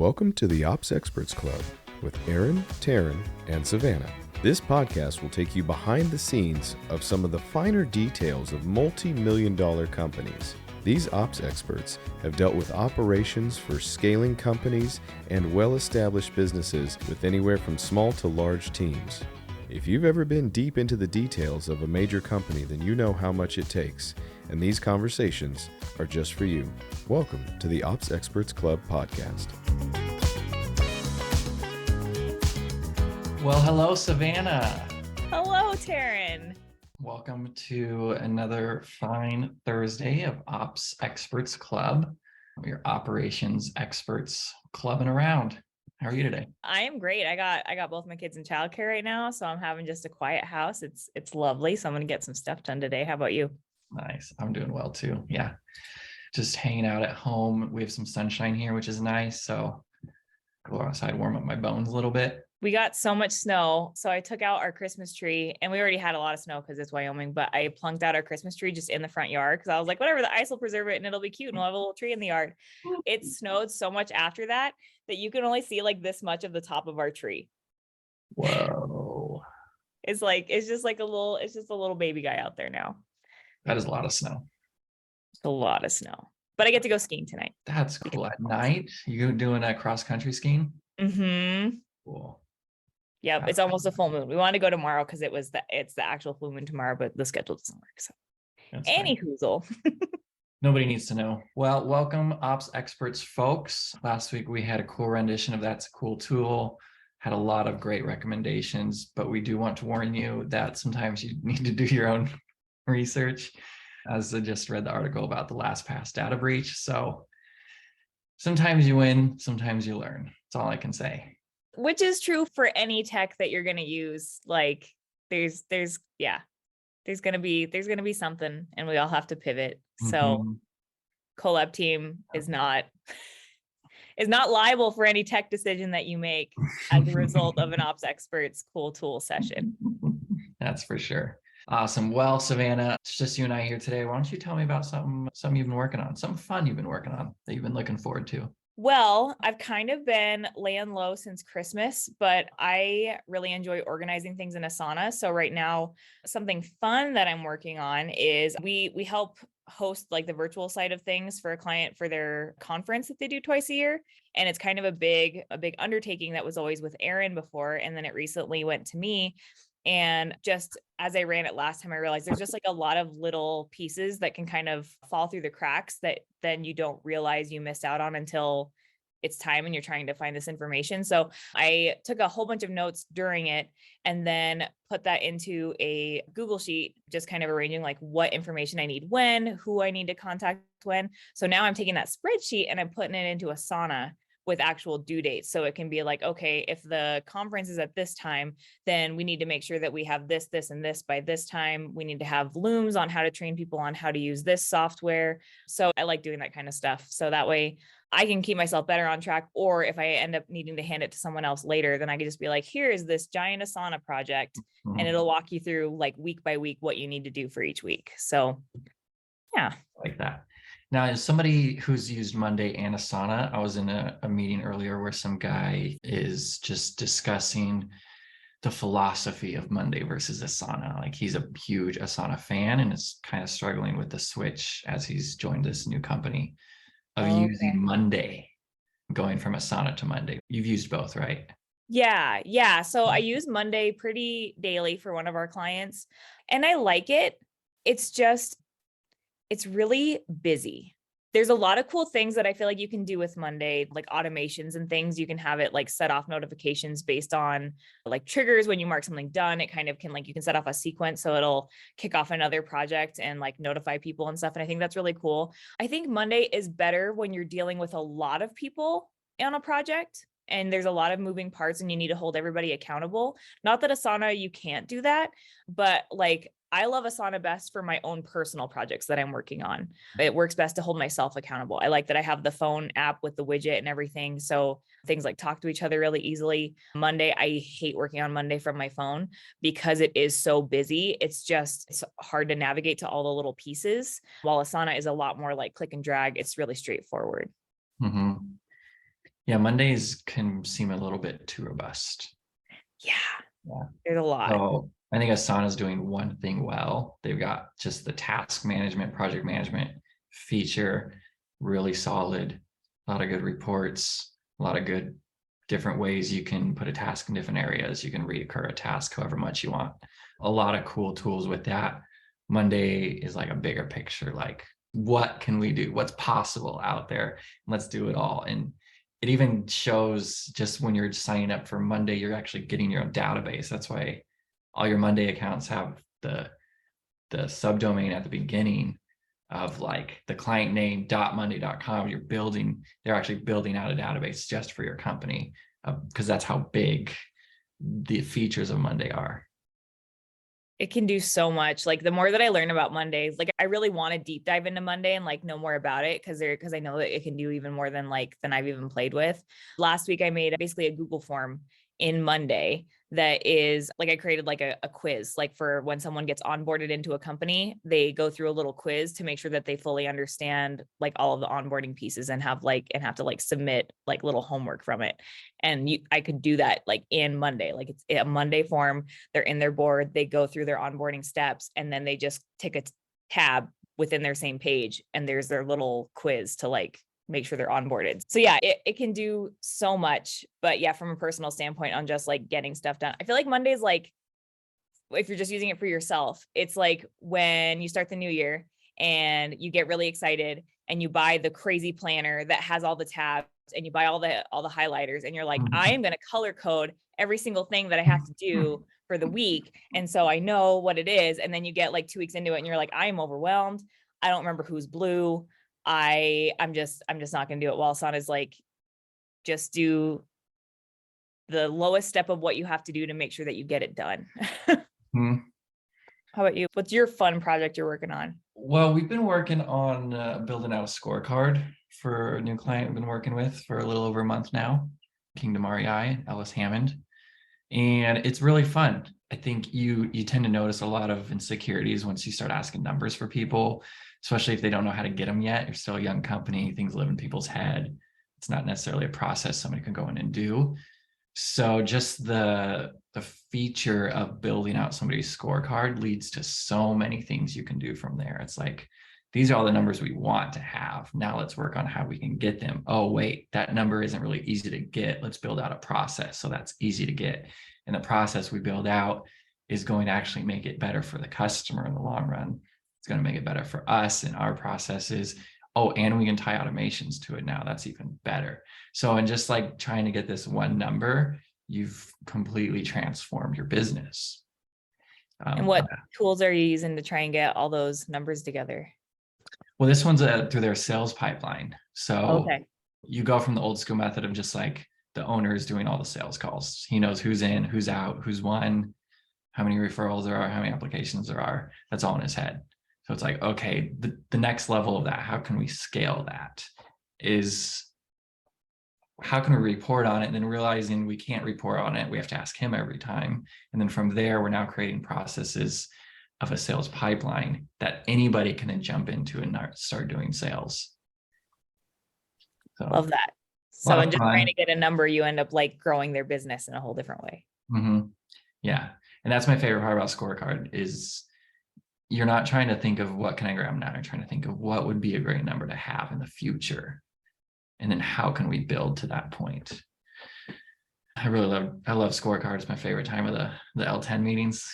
Welcome to the Ops Experts Club with Aaron, Terryn, and Savannah. This podcast will take you behind the scenes of some of the finer details of multi-million-dollar companies. These ops experts have dealt with operations for scaling companies and well-established businesses with anywhere from small to large teams. If you've ever been deep into the details of a major company, then you know how much it takes, and these conversations are just for you. Welcome to the Ops Experts Club podcast. Well, hello, Savannah. Hello, Terryn. Welcome to another fine Thursday of Ops Experts Club. Your operations experts clubbing around. How are you today? I am great. I got both my kids in childcare right now, so I'm having just a quiet house. It's lovely. So I'm going to get some stuff done today. How about you? Nice. I'm doing well too. Yeah. Just hanging out at home. We have some sunshine here, which is nice. So go outside, warm up my bones a little bit. We got so much snow. So I took out our Christmas tree, and we already had a lot of snow because it's Wyoming, but I plunked out our Christmas tree just in the front yard because I was like, whatever, the ice will preserve it and it'll be cute and we'll have a little tree in the yard. It snowed so much after that you can only see like this much of the top of our tree. Whoa. It's just a little baby guy out there now. That is a lot of snow. It's a lot of snow, but I get to go skiing tonight. That's cool. At night, you doing a cross-country skiing? Mm-hmm. Cool. Yep, it's almost a full moon. We wanted to go tomorrow because it's the actual full moon tomorrow, but the schedule doesn't work. So, any hoozle. Nobody needs to know. Well, welcome, Ops Experts, folks. Last week we had a cool rendition of That's a Cool Tool. Had a lot of great recommendations, but we do want to warn you that sometimes you need to do your own research, as I just read the article about the LastPass data breach. So sometimes you win, sometimes you learn. That's all I can say. Which is true for any tech that you're going to use. Like there's going to be something, and we all have to pivot. So Collab Team is not liable for any tech decision that you make as a result of an Ops Experts Cool Tool session. That's for sure. Awesome. Well, Savannah, it's just you and I here today. Why don't you tell me about something you've been working on, something fun you've been working on that you've been looking forward to? Well, I've kind of been laying low since Christmas, but I really enjoy organizing things in Asana. So right now, something fun that I'm working on is we help host like the virtual side of things for a client for their conference that they do twice a year. And it's kind of a big undertaking that was always with Aaron before. And then it recently went to me. And just as I ran it last time, I realized there's just like a lot of little pieces that can kind of fall through the cracks that then you don't realize you missed out on until it's time and you're trying to find this information. So I took a whole bunch of notes during it and then put that into a Google Sheet, just kind of arranging like what information I need when, who I need to contact when. So now I'm taking that spreadsheet and I'm putting it into Asana with actual due dates. So it can be like, okay, if the conference is at this time, then we need to make sure that we have this, this, and this by this time. We need to have looms on how to train people on how to use this software. So I like doing that kind of stuff. So that way I can keep myself better on track. Or if I end up needing to hand it to someone else later, then I can just be like, here is this giant Asana project, and it'll walk you through like week by week what you need to do for each week. So yeah. Like that. Now, as somebody who's used Monday and Asana, I was in a meeting earlier where some guy is just discussing the philosophy of Monday versus Asana. Like he's a huge Asana fan and is kind of struggling with the switch as he's joined this new company of using Monday, going from Asana to Monday. You've used both, right? Yeah. So I use Monday pretty daily for one of our clients, and I like it. It's really busy. There's a lot of cool things that I feel like you can do with Monday, like automations and things. You can have it like set off notifications based on like triggers. When you mark something done, it kind of can you can set off a sequence. So it'll kick off another project and like notify people and stuff. And I think that's really cool. I think Monday is better when you're dealing with a lot of people on a project and there's a lot of moving parts and you need to hold everybody accountable. Not that Asana, you can't do that, but like I love Asana best for my own personal projects that I'm working on. It works best to hold myself accountable. I like that I have the phone app with the widget and everything. So things like talk to each other really easily. Monday, I hate working on Monday from my phone because it is so busy. It's hard to navigate to all the little pieces. While Asana is a lot more like click and drag, it's really straightforward. Mm-hmm. Yeah, Mondays can seem a little bit too robust. Yeah, Yeah. there's a lot. So I think Asana is doing one thing well. They've got just the task management, project management feature, really solid, a lot of good reports, a lot of good different ways you can put a task in different areas. You can reoccur a task however much you want. A lot of cool tools with that. Monday is like a bigger picture, like what can we do? What's possible out there? Let's do it all. And it even shows just when you're signing up for Monday, you're actually getting your own database. That's why all your Monday accounts have the subdomain at the beginning of like the client name .monday.com. They're actually building out a database just for your company, because that's how big the features of Monday are. It can do so much. Like the more that I learn about Mondays, like I really want to deep dive into Monday and like know more about it because I know that it can do even more than I've even played with. Last week I made basically a Google form in Monday that is like I created like a quiz, like for when someone gets onboarded into a company, they go through a little quiz to make sure that they fully understand like all of the onboarding pieces and have to submit like little homework from it. And I could do that like in Monday, like it's a Monday form. They're in their board, they go through their onboarding steps, and then they just take a tab within their same page, and there's their little quiz to like make sure they're onboarded. So yeah, it can do so much. But yeah, from a personal standpoint on just like getting stuff done, I feel like Monday's like, if you're just using it for yourself, it's like when you start the new year and you get really excited and you buy the crazy planner that has all the tabs and you buy all the highlighters and you're like, I am going to color code every single thing that I have to do for the week. And so I know what it is. And then you get like 2 weeks into it and you're like, I am overwhelmed. I don't remember who's blue. I'm just not going to do it. Well, Asana's like, just do the lowest step of what you have to do to make sure that you get it done. Hmm. How about you? What's your fun project you're working on? Well, we've been working on building out a scorecard for a new client we've been working with for a little over a month now, Kingdom REI, Ellis Hammond. And it's really fun. I think you tend to notice a lot of insecurities once you start asking numbers for people, especially if they don't know how to get them yet. You're still a young company, things live in people's head. It's not necessarily a process somebody can go in and do. So just the feature of building out somebody's scorecard leads to so many things you can do from there. It's like, these are all the numbers we want to have. Now let's work on how we can get them. Oh, wait, that number isn't really easy to get. Let's build out a process so that's easy to get. And the process we build out is going to actually make it better for the customer in the long run. It's going to make it better for us and our processes. Oh, and we can tie automations to it now. That's even better. So, and just like trying to get this one number, you've completely transformed your business. And what tools are you using to try and get all those numbers together? Well, this one's through their sales pipeline. So okay, you go from the old school method of just like the owner is doing all the sales calls. He knows who's in, who's out, who's won, how many referrals there are, how many applications there are. That's all in his head. So it's like, okay, the next level of that, how can we scale that? Is how can we report on it? And then realizing we can't report on it, we have to ask him every time. And then from there, we're now creating processes of a sales pipeline that anybody can then jump into and start doing sales. So, love that. So in just trying to get a number, you end up like growing their business in a whole different way. Mm-hmm. Yeah. And that's my favorite part about scorecard is you're not trying to think of what can I grab now. You're trying to think of what would be a great number to have in the future. And then how can we build to that point? I love scorecard. It's my favorite time of the L10 meetings.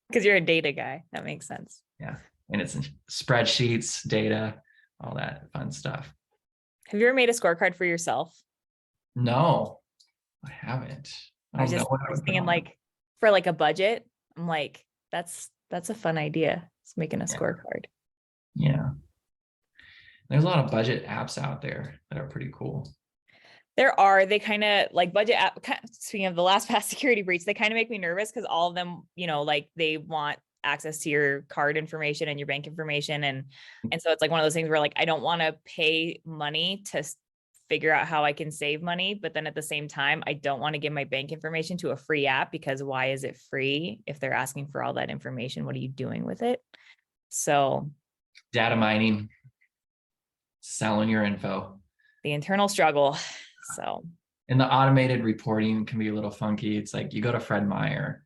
Because you're a data guy. That makes sense. Yeah. And it's in spreadsheets, data, all that fun stuff. Have you ever made a scorecard for yourself? No, I haven't. I was thinking like for like a budget. I'm like, that's a fun idea. It's making a scorecard. Yeah. There's a lot of budget apps out there that are pretty cool. They kind of like budget app. Speaking of the last past security breach, they kind of make me nervous because all of them, like they want access to your card information and your bank information. And so it's like one of those things where like, I don't want to pay money to figure out how I can save money. But then at the same time, I don't want to give my bank information to a free app because why is it free? If they're asking for all that information, what are you doing with it? So data mining, selling your info. The internal struggle. So, and the automated reporting can be a little funky. It's like you go to Fred Meyer,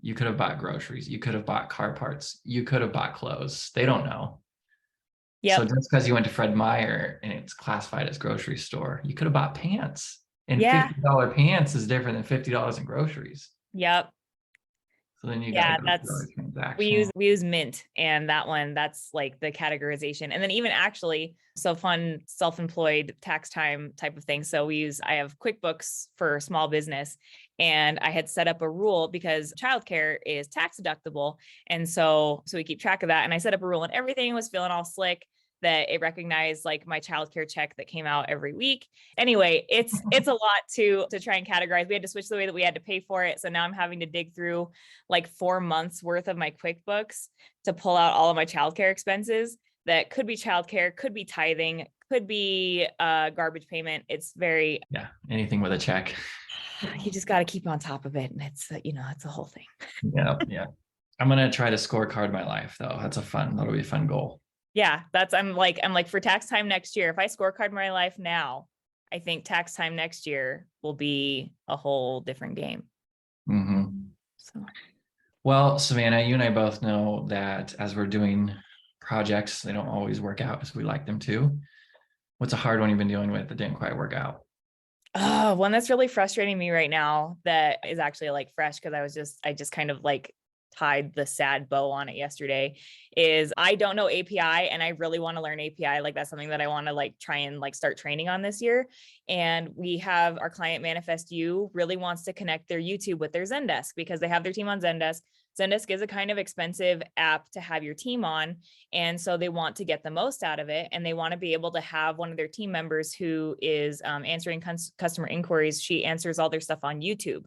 you could have bought groceries, you could have bought car parts, you could have bought clothes. They don't know. yep. So just because you went to Fred Meyer and it's classified as grocery store, you could have bought pants. And Yeah. $50 pants is different than $50 in groceries. Yep. So then you Yeah, got to go that's, through a transaction. we use Mint, and that one, that's like the categorization. And then even actually, so fun self-employed tax time type of thing. So I have QuickBooks for small business, and I had set up a rule because childcare is tax deductible. And so we keep track of that. And I set up a rule, and everything was feeling all slick, that it recognized like my childcare check that came out every week. Anyway, it's a lot to try and categorize. We had to switch the way that we had to pay for it. So now I'm having to dig through like 4 months worth of my QuickBooks to pull out all of my childcare expenses. That could be childcare, could be tithing, could be garbage payment. It's very, yeah, anything with a check. You just got to keep on top of it. And it's, it's a whole thing. Yeah. I'm going to try to scorecard my life though. That'll be a fun goal. Yeah, I'm like for tax time next year, if I scorecard my life now, I think tax time next year will be a whole different game. Mm-hmm. So, well, Savannah, you and I both know that as we're doing projects, they don't always work out as we like them to. What's a hard one you've been dealing with that didn't quite work out? one that's really frustrating me right now that is actually like fresh, because I just kind of like tied the sad bow on it yesterday, is I don't know API, and I really want to learn API. Like that's something that I want to like try and like start training on this year. And we have our client Manifest U really wants to connect their YouTube with their Zendesk, because they have their team on Zendesk. Zendesk is a kind of expensive app to have your team on. And so they want to get the most out of it. And they want to be able to have one of their team members who is answering customer inquiries. She answers all their stuff on YouTube.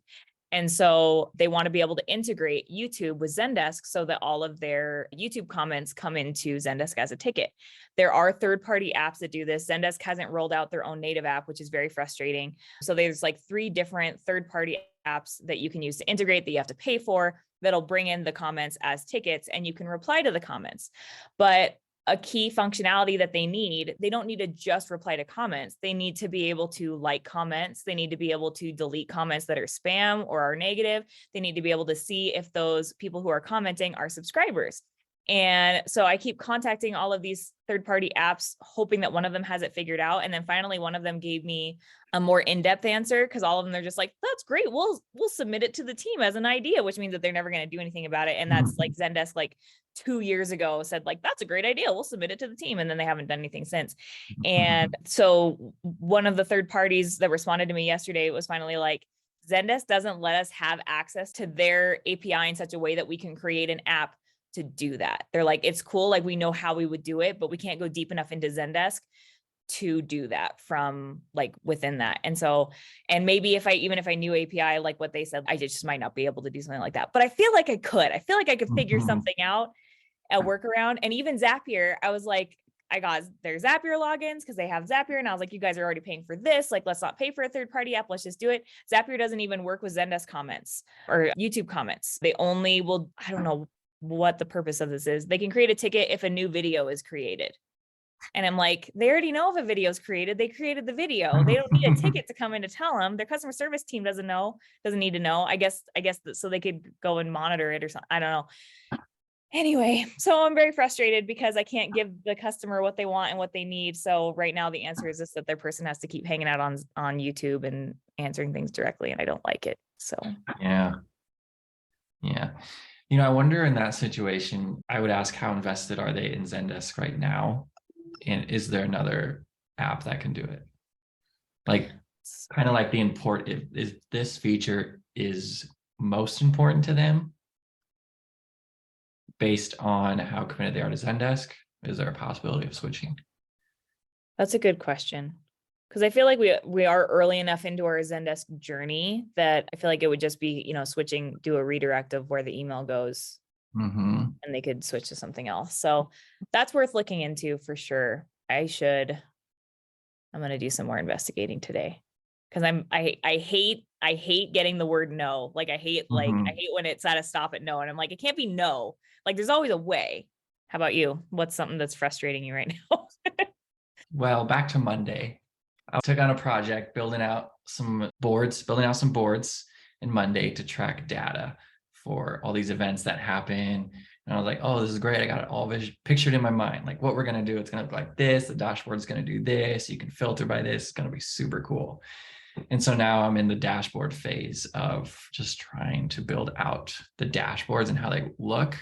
And so they want to be able to integrate YouTube with Zendesk so that all of their YouTube comments come into Zendesk as a ticket. There are third-party apps that do this. Zendesk hasn't rolled out their own native app, which is very frustrating. So there's like 3 different third-party apps that you can use to integrate, that you have to pay for, that'll bring in the comments as tickets, and you can reply to the comments. But a key functionality that they don't need to just reply to comments. They need to be able to like comments. They need to be able to delete comments that are spam or are negative. They need to be able to see if those people who are commenting are subscribers. And so I keep contacting all of these third-party apps, hoping that one of them has it figured out. And then finally, one of them gave me a more in-depth answer, because all of them, they're just like, that's great. We'll submit it to the team as an idea, which means that they're never going to do anything about it. And that's like Zendesk, like 2 years ago, said like, that's a great idea. We'll submit it to the team. And then they haven't done anything since. And so one of the third parties that responded to me yesterday was finally like, Zendesk doesn't let us have access to their API in such a way that we can create an app to do that. They're like, it's cool. Like we know how we would do it, but we can't go deep enough into Zendesk to do that from like within that. And so, and maybe even if I knew API, like what they said, I just might not be able to do something like that. But I feel like I could figure something out, a workaround. And even Zapier, I was like, I got their Zapier logins because they have Zapier. And I was like, you guys are already paying for this. Like, let's not pay for a third-party app. Let's just do it. Zapier doesn't even work with Zendesk comments or YouTube comments. They only will, I don't know what the purpose of this is. They can create a ticket if a new video is created. And I'm like, they already know if a video is created. They created the video. They don't need a ticket to come in to tell them. Their customer service team doesn't need to know. I guess so they could go and monitor it or something. I don't know. Anyway, so I'm very frustrated because I can't give the customer what they want and what they need. So right now the answer is just that their person has to keep hanging out on YouTube and answering things directly. And I don't like it. So yeah. You know, I wonder in that situation, I would ask, how invested are they in Zendesk right now? And is there another app that can do it? Like, kind of like the import, if this feature is most important to them based on how committed they are to Zendesk, is there a possibility of switching? That's a good question. Because I feel like we are early enough into our Zendesk journey that I feel like it would just be, switching, do a redirect of where the email goes, and they could switch to something else. So that's worth looking into for sure. I'm going to do some more investigating today, because I hate getting the word no. Like I hate when it's at a stop at no, and I'm like, it can't be no. Like there's always a way. How about you? What's something that's frustrating you right now? Well, back to Monday. I took on a project building out some boards in Monday to track data for all these events that happen. And I was like, oh, this is great. I got it all pictured in my mind. Like what we're going to do, it's going to look like this. The dashboard is going to do this. You can filter by this. It's going to be super cool. And so now I'm in the dashboard phase of just trying to build out the dashboards and how they look,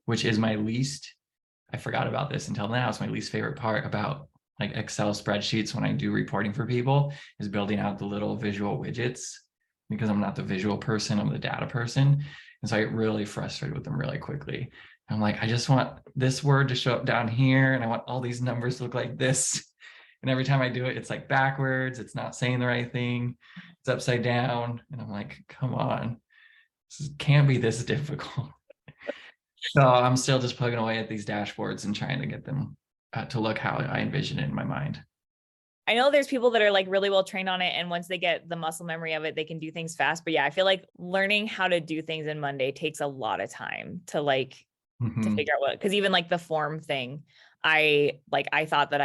which is I forgot about this until now. It's my least favorite part about like Excel spreadsheets when I do reporting for people, is building out the little visual widgets, because I'm not the visual person, I'm the data person. And so I get really frustrated with them really quickly. I'm like, I just want this word to show up down here, and I want all these numbers to look like this. And every time I do it, it's like backwards. It's not saying the right thing. It's upside down. And I'm like, come on, this can't be this difficult. So I'm still just plugging away at these dashboards and trying to get them to look how I envision it in my mind. I know there's people that are like really well trained on it, and once they get the muscle memory of it, they can do things fast. But yeah, I feel like learning how to do things in Monday takes a lot of time to like to figure out what, because even like the form thing, I thought that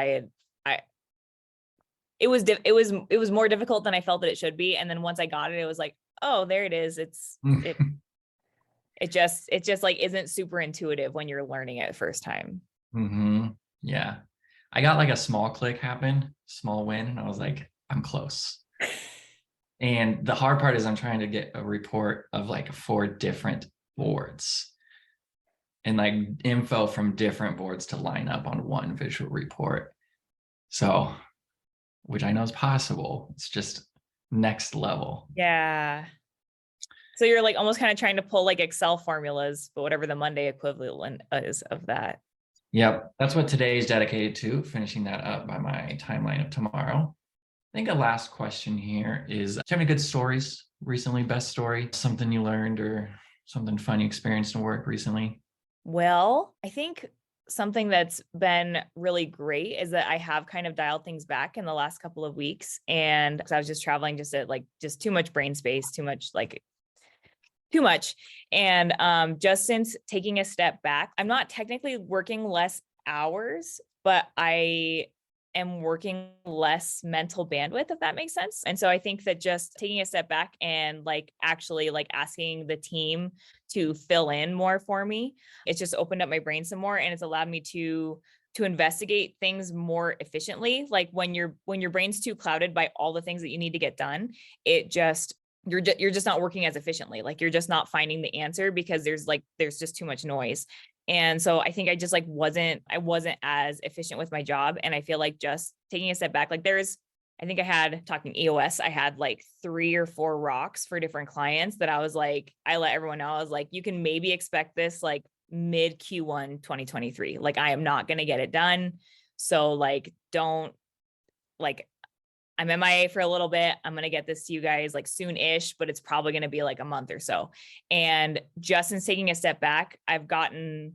it was more difficult than I felt that it should be. And then once I got it, it was like, oh, there it is. It just like isn't super intuitive when you're learning it first time. Yeah. I got like a small click happen, small win. And I was like, I'm close. And the hard part is I'm trying to get a report of like 4 different boards and like info from different boards to line up on one visual report. So, which I know is possible. It's just next level. Yeah. So you're like almost kind of trying to pull like Excel formulas, but whatever the Monday equivalent is of that. Yep. That's what today is dedicated to, finishing that up by my timeline of tomorrow. I think a last question here is, do you have any good stories recently? Best story, something you learned or something fun you experienced in work recently? Well, I think something that's been really great is that I have kind of dialed things back in the last couple of weeks. And because I was just traveling just too much brain space, too much. And just since taking a step back, I'm not technically working less hours, but I am working less mental bandwidth, if that makes sense. And so I think that just taking a step back and like actually like asking the team to fill in more for me, it's just opened up my brain some more, and it's allowed me to investigate things more efficiently. Like when your brain's too clouded by all the things that you need to get done, it just you're just not working as efficiently. Like you're just not finding the answer because there's just too much noise. And so I think I just like wasn't as efficient with my job. And I feel like just taking a step back, like I think I had, talking EOS, I had like 3 or 4 rocks for different clients that I was like, I let everyone know, I was like, you can maybe expect this like mid Q1 2023. Like I am not going to get it done. So like, don't like, I'm MIA for a little bit. I'm going to get this to you guys like soon-ish, but it's probably going to be like a month or so. And just in taking a step back, I've gotten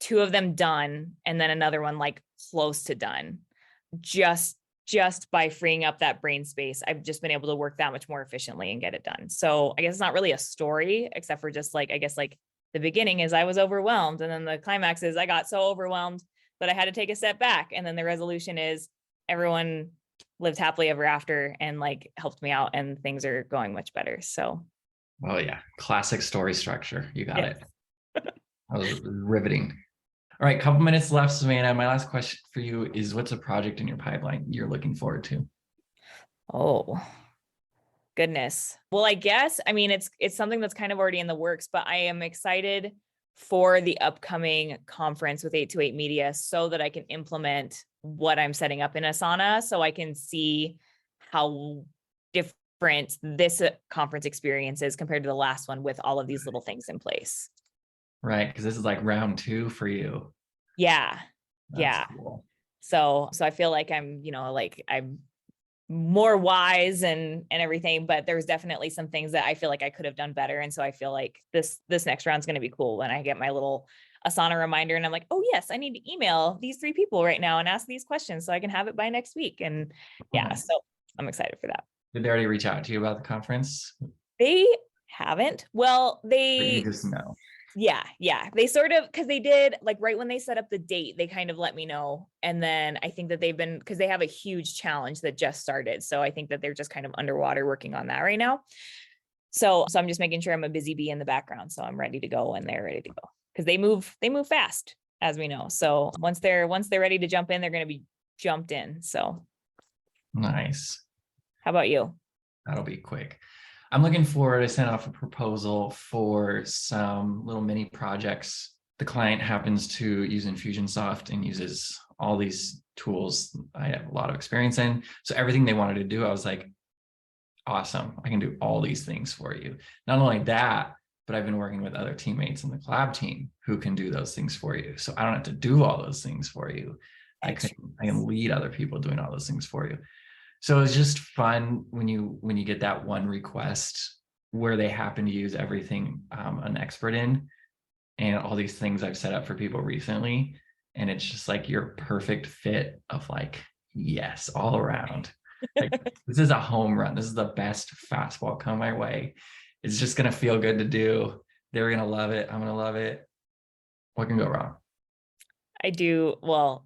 2 of them done, and then another one like close to done. Just by freeing up that brain space, I've just been able to work that much more efficiently and get it done. So I guess it's not really a story, except for just like, I guess like the beginning is I was overwhelmed. And then the climax is I got so overwhelmed that I had to take a step back. And then the resolution is everyone lived happily ever after and like helped me out, and things are going much better. So, well, yeah, classic story structure. You got it. That was riveting. All right, couple minutes left, Savannah. My last question for you is, what's a project in your pipeline you're looking forward to? Oh, goodness. Well, I guess, I mean, it's something that's kind of already in the works, but I am excited for the upcoming conference with 828 Media so that I can implement what I'm setting up in Asana, so I can see how different this conference experience is compared to the last one with all of these little things in place. Right, because this is like round 2 for you. Yeah. That's cool. So I feel like I'm, like I'm more wise and everything, but there's definitely some things that I feel like I could have done better. And so I feel like this next round's going to be cool when I get my little Asana reminder and I'm like, oh yes, I need to email these 3 people right now and ask these questions so I can have it by next week. And yeah, so I'm excited for that. Did they already reach out to you about the conference? They haven't. Well, You just know. Yeah. They sort of, because they did like right when they set up the date, they kind of let me know. And then I think that because they have a huge challenge that just started. So I think that they're just kind of underwater working on that right now. So I'm just making sure I'm a busy bee in the background. So I'm ready to go when they're ready to go, because they move fast, as we know. So once they're ready to jump in, they're going to be jumped in. So Nice. how about you? That'll be quick. I'm looking forward to send off a proposal for some little mini projects. The client happens to use Infusionsoft and uses all these tools I have a lot of experience in. So everything they wanted to do, I was like, awesome, I can do all these things for you. Not only that, but I've been working with other teammates in the Collab team who can do those things for you. So I don't have to do all those things for you. I can lead other people doing all those things for you. So it's just fun when you get that one request where they happen to use everything an expert in, and all these things I've set up for people recently. And it's just like your perfect fit of like, yes, all around. Like, this is a home run. This is the best fastball come my way. It's just going to feel good to do. They're going to love it. I'm going to love it. What can go wrong? I do. Well,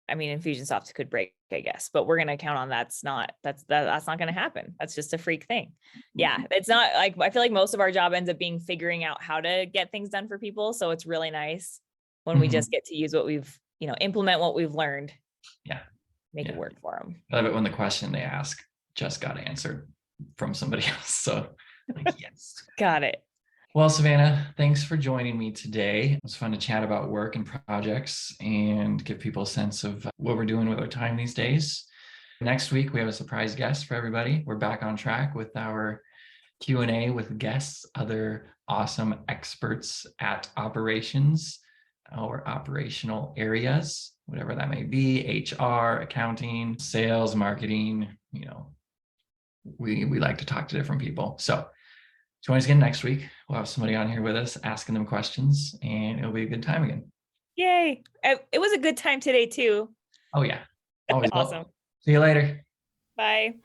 I mean, Infusionsoft could break, I guess, but we're going to count on that's not going to happen. That's just a freak thing. Yeah. It's not like, I feel like most of our job ends up being figuring out how to get things done for people. So it's really nice when we just get to use what we've, implement what we've learned. Yeah. Make it work for them. I love it when the question they ask just got answered from somebody else. So like, yes. Got it. Well, Savannah, thanks for joining me today. It was fun to chat about work and projects and give people a sense of what we're doing with our time these days. Next week, we have a surprise guest for everybody. We're back on track with our Q&A with guests, other awesome experts at operations or operational areas, whatever that may be, HR, accounting, sales, marketing, we like to talk to different people. So join us again next week. We'll have somebody on here with us asking them questions, and it'll be a good time again. Yay. It was a good time today too. Oh yeah. Always awesome. See you later. Bye.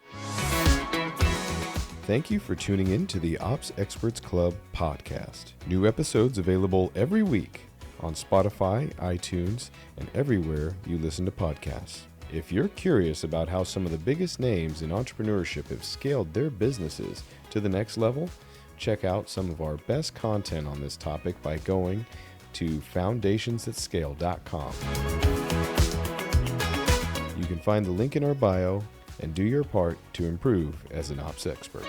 Thank you for tuning in to the Ops Experts Club podcast. New episodes available every week on Spotify, iTunes, and everywhere you listen to podcasts. If you're curious about how some of the biggest names in entrepreneurship have scaled their businesses to the next level, check out some of our best content on this topic by going to foundationsthatscale.com. You can find the link in our bio and do your part to improve as an ops expert.